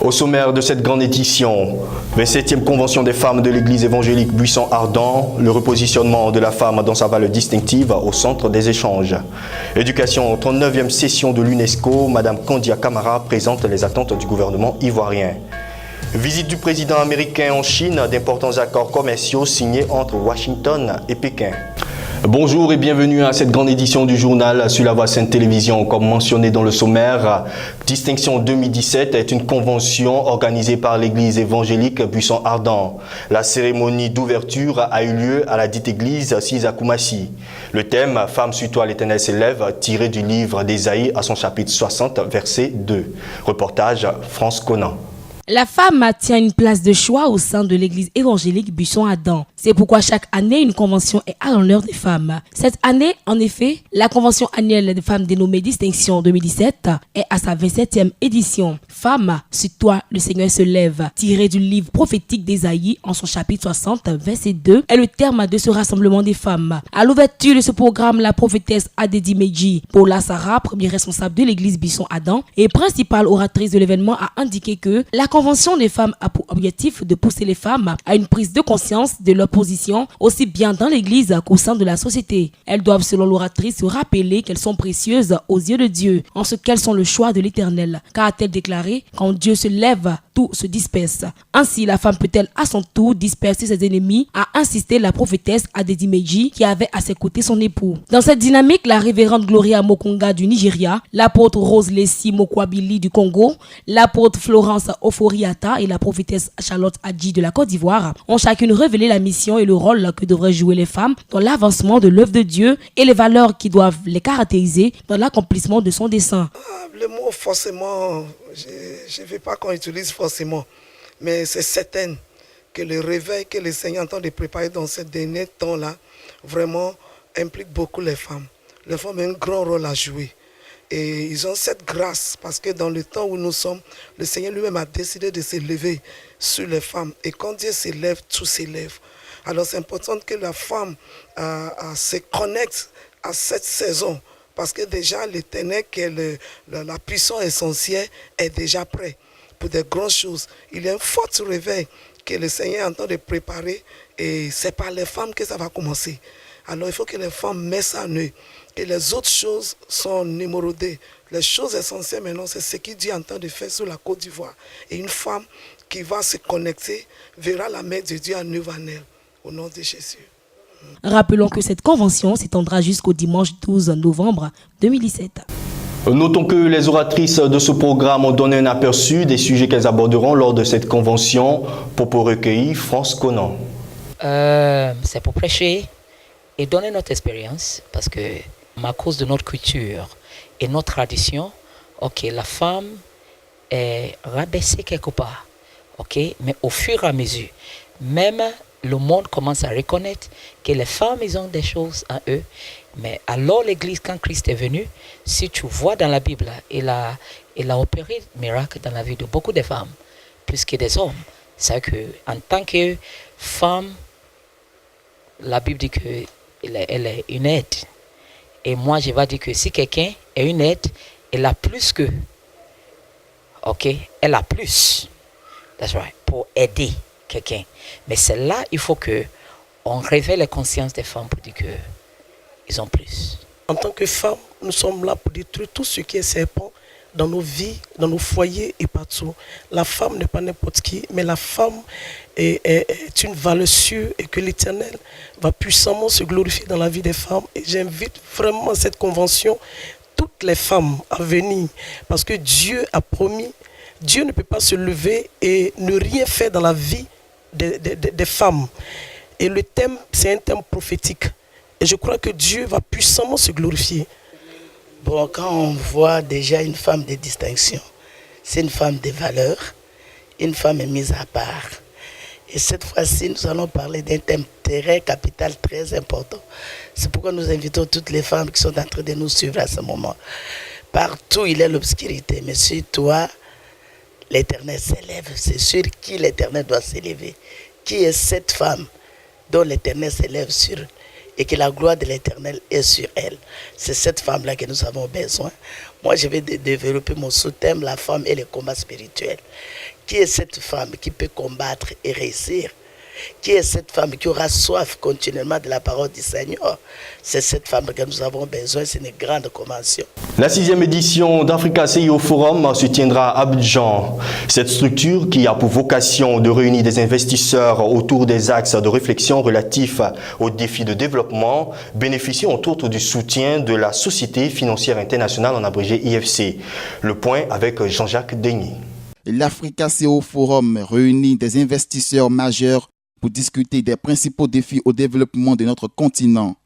Au sommaire de cette grande édition, 27e Convention des femmes de l'Église évangélique Buisson-Ardent, le repositionnement de la femme dans sa valeur distinctive au centre des échanges. Éducation, 39e session de l'UNESCO, Madame Candia Camara présente les attentes du gouvernement ivoirien. Visite du président américain en Chine, d'importants accords commerciaux signés entre Washington et Pékin. Bonjour et bienvenue à cette grande édition du journal sur la Voix Sainte Télévision. Comme mentionné dans le sommaire, Distinction 2017 est une convention organisée par l'église évangélique Buisson-Ardent. La cérémonie d'ouverture a eu lieu à la dite église assise à Koumassi. Le thème « Femme sur toi l'Éternel s'élève » tiré du livre d'Ésaïe à son chapitre 60, verset 2. Reportage France Conan. La femme tient une place de choix au sein de l'église évangélique Buisson-Ardent. C'est pourquoi chaque année, une convention est à l'honneur des femmes. Cette année, en effet, la convention annuelle des femmes dénommée Distinction 2017 est à sa 27e édition. Femme, sur toi, le Seigneur se lève, tiré du livre prophétique d'Ésaïe en son chapitre 60, verset 2, est le terme de ce rassemblement des femmes. À l'ouverture de ce programme, la prophétesse Adedi Meji, Paula Sarah, première responsable de l'église Buisson-Ardent et principale oratrice de l'événement, a indiqué que la Convention des femmes a pour objectif de pousser les femmes à une prise de conscience de leur position, aussi bien dans l'église qu'au sein de la société. Elles doivent, selon l'oratrice, se rappeler qu'elles sont précieuses aux yeux de Dieu, en ce qu'elles sont le choix de l'Éternel. Car a-t-elle déclaré, quand Dieu se lève, tout se disperse. Ainsi, la femme peut-elle à son tour disperser ses ennemis, a insisté la prophétesse Adedi Meji, qui avait à ses côtés son époux. Dans cette dynamique, la révérende Gloria Mokonga du Nigeria, l'apôtre Rose Leslie Mokwabili du Congo, l'apôtre Florence Oforiata et la prophétesse Charlotte Adji de la Côte d'Ivoire ont chacune révélé la mission et le rôle que devraient jouer les femmes dans l'avancement de l'œuvre de Dieu et les valeurs qui doivent les caractériser dans l'accomplissement de son dessein. Le mot forcément, je ne veux pas qu'on utilise forcément, mais c'est certain que le réveil que le Seigneur entend de préparer dans ce dernier temps-là, vraiment implique beaucoup les femmes. Les femmes ont un grand rôle à jouer. Et ils ont cette grâce parce que dans le temps où nous sommes, le Seigneur lui-même a décidé de s'élever sur les femmes. Et quand Dieu s'élève, tout s'élève. Alors c'est important que la femme se connecte à cette saison. Parce que déjà l'Éternel, qui est la puissance essentielle, est déjà prêt pour des grandes choses. Il y a un fort réveil que le Seigneur entend de préparer. Et c'est par les femmes que ça va commencer. Alors il faut que les femmes mettent ça en eux. Et les autres choses sont numérodées. Les choses essentielles maintenant, c'est ce que Dieu entend de faire sur la Côte d'Ivoire. Et une femme qui va se connecter verra la main de Dieu en œuvre en elle. Au nom de Jésus. Rappelons que cette convention s'étendra jusqu'au dimanche 12 novembre 2017. Notons que les oratrices de ce programme ont donné un aperçu des sujets qu'elles aborderont lors de cette convention. Propos recueillis, France Conan. C'est pour prêcher et donner notre expérience, parce que à cause de notre culture et notre tradition, ok, la femme est rabaissée quelque part, ok, mais au fur et à mesure, même le monde commence à reconnaître que les femmes, ils ont des choses en eux, mais alors l'Église, quand Christ est venu, si tu vois dans la Bible, il a opéré miracle dans la vie de beaucoup de femmes, plus que des hommes. C'est que en tant que femme, la Bible dit que elle est une aide. Et moi, je vais dire que si quelqu'un est une aide, elle a plus que. Ok? Elle a plus. That's right. Pour aider quelqu'un. Mais c'est là, il faut qu'on révèle la conscience des femmes pour dire qu'ils ont plus. En tant que femmes, nous sommes là pour détruire tout ce qui est serpent dans nos vies, dans nos foyers et partout. La femme n'est pas n'importe qui, mais la femme est une valeur sûre et que l'Éternel va puissamment se glorifier dans la vie des femmes. Et j'invite vraiment à cette convention toutes les femmes à venir parce que Dieu a promis, Dieu ne peut pas se lever et ne rien faire dans la vie des femmes. Et le thème, c'est un thème prophétique. Et je crois que Dieu va puissamment se glorifier. Bon, quand on voit déjà une femme de distinction, c'est une femme de valeur, une femme est mise à part. Et cette fois-ci, nous allons parler d'un thème très capital, très important. C'est pourquoi nous invitons toutes les femmes qui sont en train de nous suivre à ce moment. Partout, il y a l'obscurité, mais sur toi, l'Éternel s'élève. C'est sur qui l'Éternel doit s'élever. Qui est cette femme dont l'Éternel s'élève sur et que la gloire de l'Éternel est sur elle. C'est cette femme-là que nous avons besoin. Moi, je vais développer mon sous-thème, la femme et le combat spirituel. Qui est cette femme qui peut combattre et réussir? Qui est cette femme qui aura soif continuellement de la parole du Seigneur? C'est cette femme que nous avons besoin, c'est une grande convention. La 6e édition d'Africa CEO Forum se tiendra à Abidjan. Cette structure, qui a pour vocation de réunir des investisseurs autour des axes de réflexion relatifs aux défis de développement, bénéficie entre autres du soutien de la Société financière internationale, en abrégé IFC. Le point avec Jean-Jacques Denis. L'Africa CEO Forum réunit des investisseurs majeurs pour discuter des principaux défis au développement de notre continent.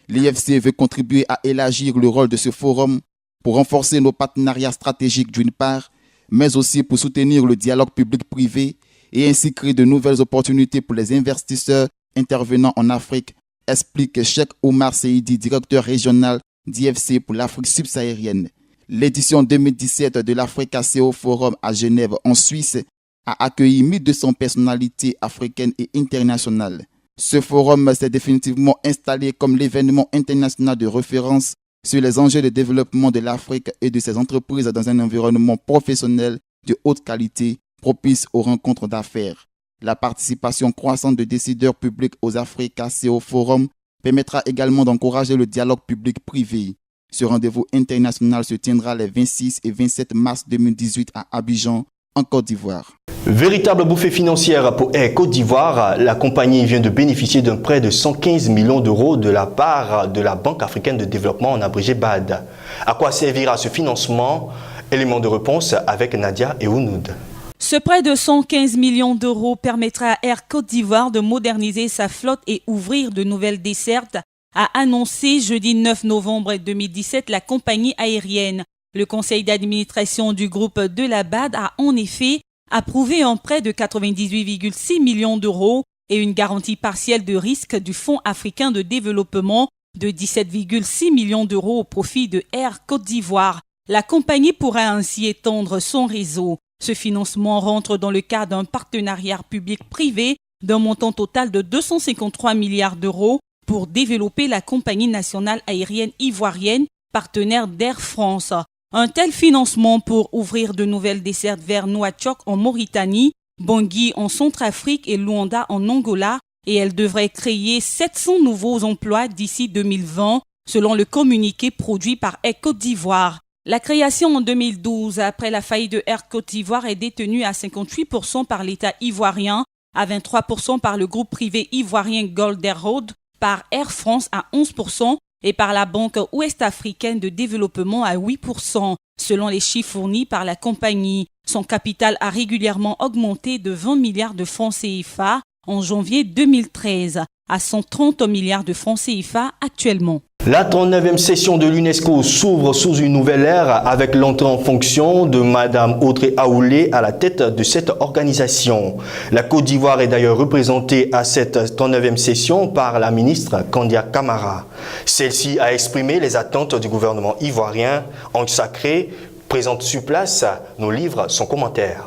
L'IFC veut contribuer à élargir le rôle de ce forum pour renforcer nos partenariats stratégiques d'une part, mais aussi pour soutenir le dialogue public-privé et ainsi créer de nouvelles opportunités pour les investisseurs intervenant en Afrique, explique Cheikh Omar Seidi, directeur régional d'IFC pour l'Afrique subsaharienne. L'édition 2017 de l'Africa CEO Forum à Genève, en Suisse, a accueilli 1200 personnalités africaines et internationales. Ce forum s'est définitivement installé comme l'événement international de référence sur les enjeux de développement de l'Afrique et de ses entreprises dans un environnement professionnel de haute qualité, propice aux rencontres d'affaires. La participation croissante de décideurs publics aux Africa CEO Forum permettra également d'encourager le dialogue public-privé. Ce rendez-vous international se tiendra les 26 et 27 mars 2018 à Abidjan, en Côte d'Ivoire. Véritable bouffée financière pour Air Côte d'Ivoire, la compagnie vient de bénéficier d'un prêt de 115 millions d'euros de la part de la Banque africaine de développement, en abrégé BAD. À quoi servira ce financement? Élément de réponse avec Nadia Eounoud. Ce prêt de 115 millions d'euros permettra à Air Côte d'Ivoire de moderniser sa flotte et ouvrir de nouvelles dessertes, a annoncé jeudi 9 novembre 2017 la compagnie aérienne. Le conseil d'administration du groupe de la BAD a en effet approuvé un prêt de 98,6 millions d'euros et une garantie partielle de risque du Fonds africain de développement de 17,6 millions d'euros au profit de Air Côte d'Ivoire. La compagnie pourra ainsi étendre son réseau. Ce financement rentre dans le cadre d'un partenariat public-privé d'un montant total de 253 milliards d'euros pour développer la compagnie nationale aérienne ivoirienne, partenaire d'Air France. Un tel financement pour ouvrir de nouvelles dessertes vers Nouakchott en Mauritanie, Bangui en Centrafrique et Luanda en Angola, et elle devrait créer 700 nouveaux emplois d'ici 2020, selon le communiqué produit par Air Côte d'Ivoire. La création en 2012, après la faillite de Air Côte d'Ivoire, est détenue à 58% par l'État ivoirien, à 23% par le groupe privé ivoirien Gold Air Road, par Air France à 11%, et par la Banque ouest-africaine de développement à 8%. Selon les chiffres fournis par la compagnie, son capital a régulièrement augmenté de 20 milliards de francs CFA en janvier 2013 à 130 milliards de francs CFA actuellement. La 39e session de l'UNESCO s'ouvre sous une nouvelle ère avec l'entrée en fonction de Madame Audrey Aoulé à la tête de cette organisation. La Côte d'Ivoire est d'ailleurs représentée à cette 39e session par la ministre Kandia Camara. Celle-ci a exprimé les attentes du gouvernement ivoirien. Ange Sacré, présente sur place, nous livre son commentaire.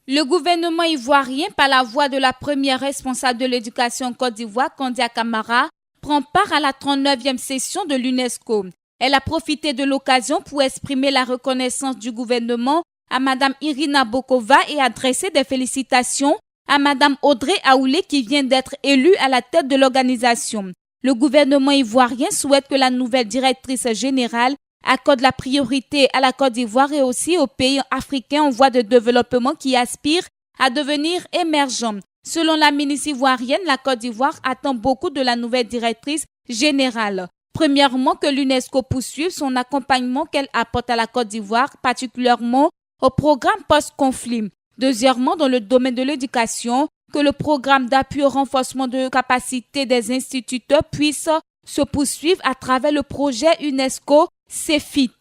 Le gouvernement ivoirien, par la voix de la première responsable de l'éducation en Côte d'Ivoire, Kandia Camara, prend part à la 39e session de l'UNESCO. Elle a profité de l'occasion pour exprimer la reconnaissance du gouvernement à Madame Irina Bokova et adresser des félicitations à Madame Audrey Aoulé qui vient d'être élue à la tête de l'organisation. Le gouvernement ivoirien souhaite que la nouvelle directrice générale accorde la priorité à la Côte d'Ivoire et aussi aux pays africains en voie de développement qui aspirent à devenir émergents. Selon la ministre ivoirienne, la Côte d'Ivoire attend beaucoup de la nouvelle directrice générale. Premièrement, que l'UNESCO poursuive son accompagnement qu'elle apporte à la Côte d'Ivoire, particulièrement au programme post-conflit. Deuxièmement, dans le domaine de l'éducation, que le programme d'appui au renforcement de capacité des instituteurs puisse se poursuivre à travers le projet UNESCO CEFIT.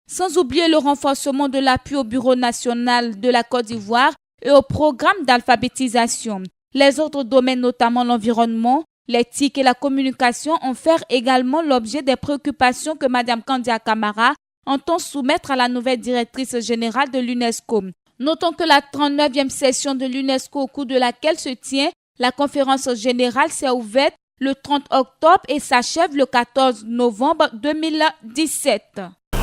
Sans oublier le renforcement de l'appui au Bureau national de la Côte d'Ivoire et au programme d'alphabétisation. Les autres domaines, notamment l'environnement, l'éthique et la communication, ont fait également l'objet des préoccupations que Mme Kandia Camara entend soumettre à la nouvelle directrice générale de l'UNESCO. Notons que la 39e session de l'UNESCO, au cours de laquelle se tient la conférence générale, s'est ouverte le 30 octobre et s'achève le 14 novembre 2017.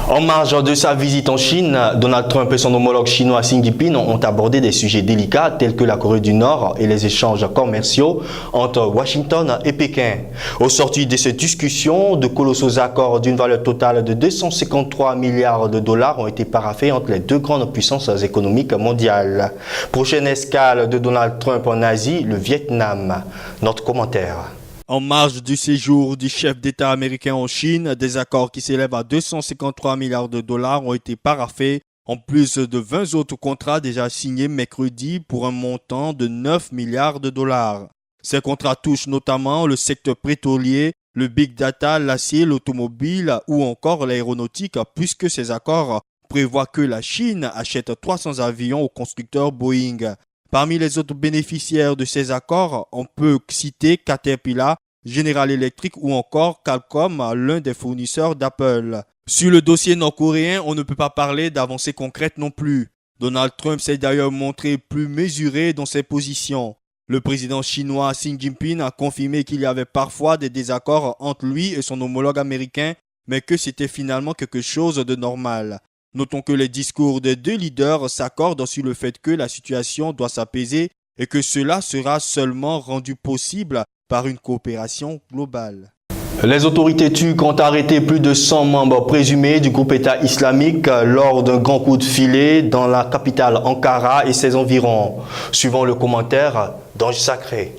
En marge de sa visite en Chine, Donald Trump et son homologue chinois Xi Jinping ont abordé des sujets délicats tels que la Corée du Nord et les échanges commerciaux entre Washington et Pékin. Au sortir de cette discussion, de colossaux accords d'une valeur totale de 253 milliards de dollars ont été paraphés entre les deux grandes puissances économiques mondiales. Prochaine escale de Donald Trump en Asie, le Vietnam. Notre commentaire. En marge du séjour du chef d'État américain en Chine, des accords qui s'élèvent à 253 milliards de dollars ont été paraphés, en plus de 20 autres contrats déjà signés mercredi pour un montant de 9 milliards de dollars. Ces contrats touchent notamment le secteur pétrolier, le big data, l'acier, l'automobile ou encore l'aéronautique, puisque ces accords prévoient que la Chine achète 300 avions au constructeur Boeing. Parmi les autres bénéficiaires de ces accords, on peut citer Caterpillar, General Electric ou encore Qualcomm, l'un des fournisseurs d'Apple. Sur le dossier nord-coréen, on ne peut pas parler d'avancées concrètes non plus. Donald Trump s'est d'ailleurs montré plus mesuré dans ses positions. Le président chinois Xi Jinping a confirmé qu'il y avait parfois des désaccords entre lui et son homologue américain, mais que c'était finalement quelque chose de normal. Notons que les discours des deux leaders s'accordent sur le fait que la situation doit s'apaiser et que cela sera seulement rendu possible par une coopération globale. Les autorités turques ont arrêté plus de 100 membres présumés du groupe État islamique lors d'un grand coup de filet dans la capitale Ankara et ses environs. Suivant le commentaire d'Ange Sacré.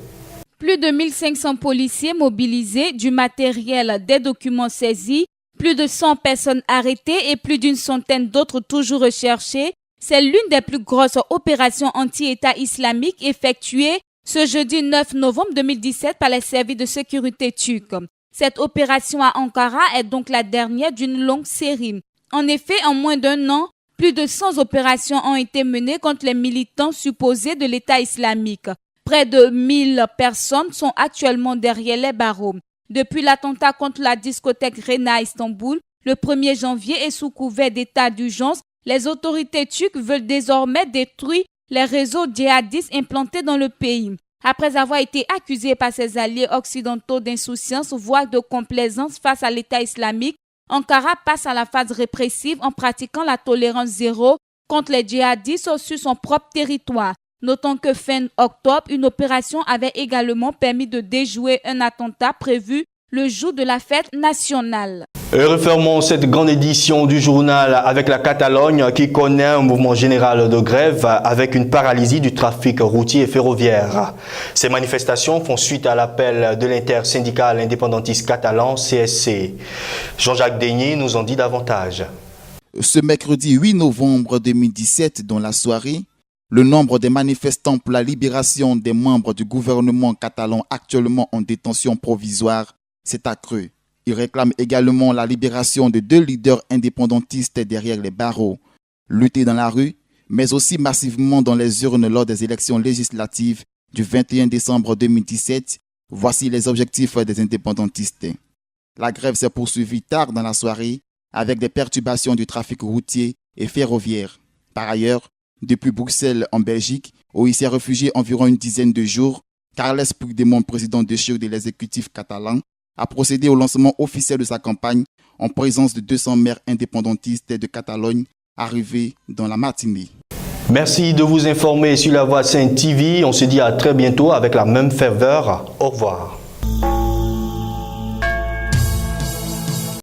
Plus de 1500 policiers mobilisés, du matériel, des documents saisis, plus de 100 personnes arrêtées et plus d'une centaine d'autres toujours recherchées. C'est l'une des plus grosses opérations anti-État islamique effectuées ce jeudi 9 novembre 2017 par les services de sécurité turcs. Cette opération à Ankara est donc la dernière d'une longue série. En effet, en moins d'un an, plus de 100 opérations ont été menées contre les militants supposés de l'État islamique. Près de 1000 personnes sont actuellement derrière les barreaux. Depuis l'attentat contre la discothèque Rena à Istanbul, le 1er janvier et sous couvert d'état d'urgence, les autorités turques veulent désormais détruire les réseaux djihadistes implantés dans le pays. Après avoir été accusé par ses alliés occidentaux d'insouciance, voire de complaisance face à l'État islamique, Ankara passe à la phase répressive en pratiquant la tolérance zéro contre les djihadistes sur son propre territoire. Notons que fin octobre, une opération avait également permis de déjouer un attentat prévu le jour de la fête nationale. Et refermons cette grande édition du journal avec la Catalogne qui connaît un mouvement général de grève avec une paralysie du trafic routier et ferroviaire. Ces manifestations font suite à l'appel de l'intersyndicale indépendantiste catalan CSC. Jean-Jacques Deigny nous en dit davantage. Ce mercredi 8 novembre 2017, dans la soirée, le nombre des manifestants pour la libération des membres du gouvernement catalan actuellement en détention provisoire s'est accru. Ils réclament également la libération de 2 leaders indépendantistes derrière les barreaux. Lutter dans la rue, mais aussi massivement dans les urnes lors des élections législatives du 21 décembre 2017, voici les objectifs des indépendantistes. La grève s'est poursuivie tard dans la soirée avec des perturbations du trafic routier et ferroviaire. Par ailleurs, depuis Bruxelles en Belgique, où il s'est réfugié environ une dizaine de jours, Carles Puigdemont, président de chef de l'exécutif catalan, a procédé au lancement officiel de sa campagne en présence de 200 maires indépendantistes de Catalogne arrivés dans la matinée. Merci de vous informer sur La Voix Sainte TV. On se dit à très bientôt avec la même ferveur. Au revoir.